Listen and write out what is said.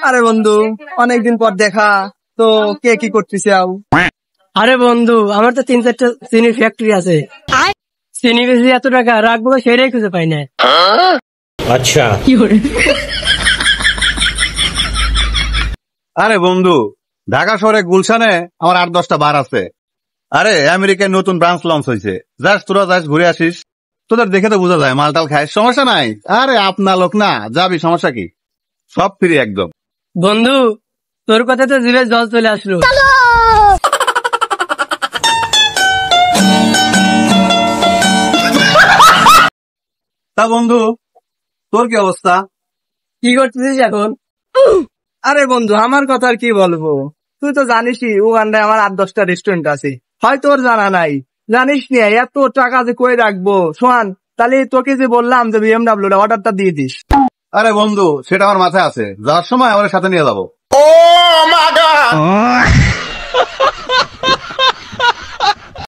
আরে বন্ধু, অনেকদিন পর দেখা। তো কে কি করতেছে? আরে বন্ধু, আমার তো 3-4টা চিনির ফ্যাক্টরি আছে। চিনি বেশি এত টাকা রাখবো সেটাই খুঁজে পাই না। আচ্ছা। আরে বন্ধু, ঢাকা শহরে গুলশানে আমার 8-10টা বার আছে। আরে আমেরিকায় নতুন ব্রাঞ্চ লঞ্চ হয়েছে, তোরা ঘুরে আসিস। তোদের দেখে তো বোঝা যায় মালটাল খায়, সমস্যা নাই। আরে আপনার লোক না, যাবি, সমস্যা কি? সব ফ্রি একদম। বন্ধু, তোর কথা তো জিভে জল চলে আসলো। তা বন্ধু, তোর কি অবস্থা? কি করতেছিস এখন? আরে বন্ধু, আমার কথা আর কি বলবো? তুই তো জানিসই উগান্ডায় আমার 8-10টা রেস্টুরেন্ট আছে। হয়তো তোর জানা নাই, জানিস নি এত টাকা যে কই রাখবো। শোন, তাহলে তোকে যে বললাম যে BMW অর্ডারটা দিয়ে দিস। আরে বন্ধু, সেটা আমার মাথায় আছে, যাওয়ার সময় আমার সাথে নিয়ে যাবো।